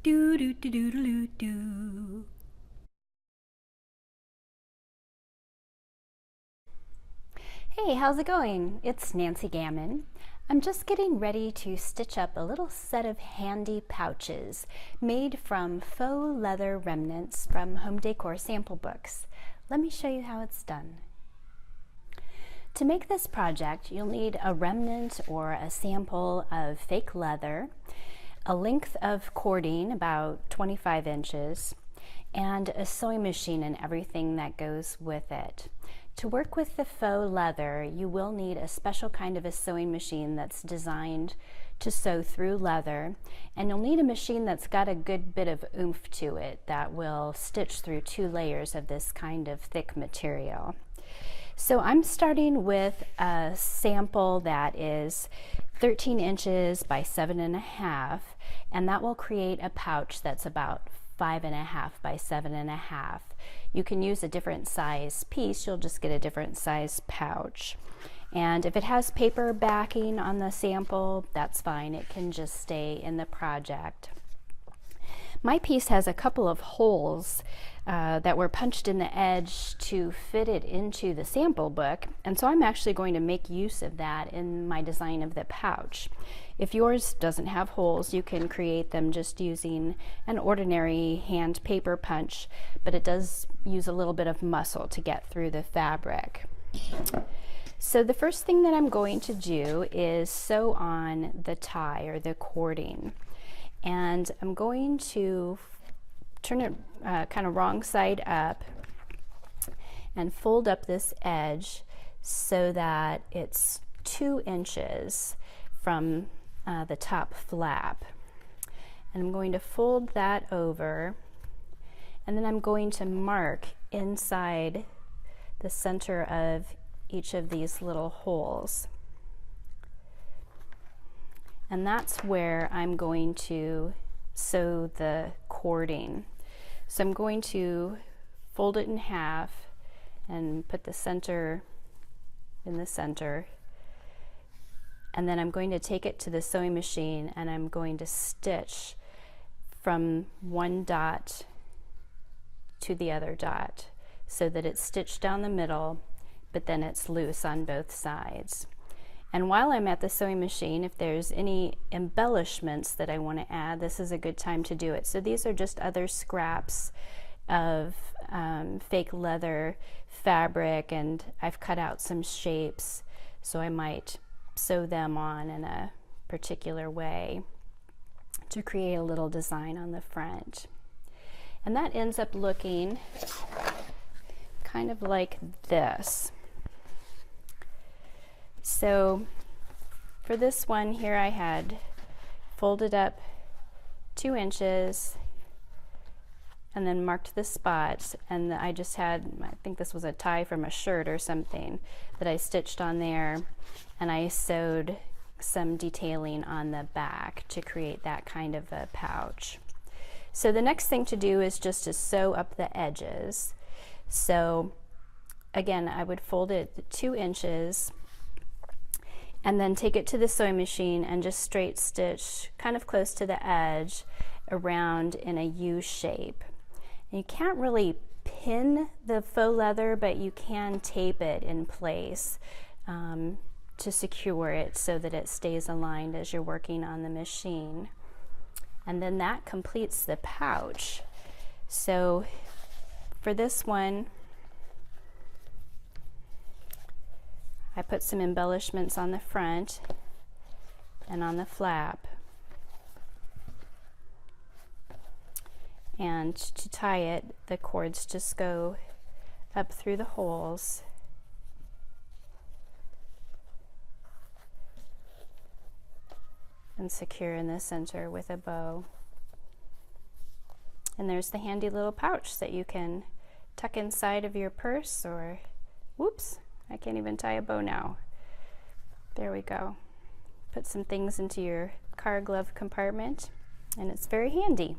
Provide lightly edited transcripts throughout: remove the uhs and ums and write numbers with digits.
Do do do do do do. Hey, how's it going? It's Nancy Gamon. I'm just getting ready to stitch up a little set of handy pouches made from faux leather remnants from home decor sample books. Let me show you how it's done. To make this project, you'll need a remnant or a sample of fake leather, a length of cording about 25 inches, and a sewing machine and everything that goes with it. To work with the faux leather, you will need a special kind of a sewing machine that's designed to sew through leather, and you'll need a machine that's got a good bit of oomph to it that will stitch through 2 layers of this kind of thick material. So I'm starting with a sample that is 13 inches by 7.5, and that will create a pouch that's about 5.5 by 7.5. You can use a different size piece, you'll just get a different size pouch. And if it has paper backing on the sample, that's fine, it can just stay in the project. My piece has a couple of holes that were punched in the edge to fit it into the sample book, and so I'm actually going to make use of that in my design of the pouch. If yours doesn't have holes, you can create them just using an ordinary hand paper punch, but it does use a little bit of muscle to get through the fabric. So the first thing that I'm going to do is sew on the tie or the cording. And I'm going to turn it kind of wrong side up and fold up this edge so that it's 2 inches from the top flap. And I'm going to fold that over, and then I'm going to mark inside the center of each of these little holes. And that's where I'm going to sew the cording. So I'm going to fold it in half and put the center in the center. And then I'm going to take it to the sewing machine and I'm going to stitch from one dot to the other dot so that it's stitched down the middle, but then it's loose on both sides. And while I'm at the sewing machine, if there's any embellishments that I want to add, this is a good time to do it. So these are just other scraps of fake leather fabric, and I've cut out some shapes, so I might sew them on in a particular way to create a little design on the front. And that ends up looking kind of like this. So for this one here, I had folded up 2 inches and then marked the spots, and I just had, I think this was a tie from a shirt or something that I stitched on there, and I sewed some detailing on the back to create that kind of a pouch. So the next thing to do is just to sew up the edges. So again, I would fold it 2 inches and then take it to the sewing machine and just straight stitch kind of close to the edge around in a U shape. And you can't really pin the faux leather, but you can tape it in place to secure it so that it stays aligned as you're working on the machine. And then that completes the pouch. So for this one, I put some embellishments on the front and on the flap. And to tie it, the cords just go up through the holes. And secure in the center with a bow. And there's the handy little pouch that you can tuck inside of your purse, or, whoops, I can't even tie a bow now. There we go. Put some things into your car glove compartment, and it's very handy.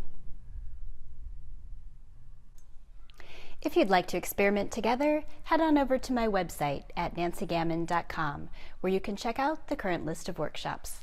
If you'd like to experiment together, head on over to my website at nancygamon.com, where you can check out the current list of workshops.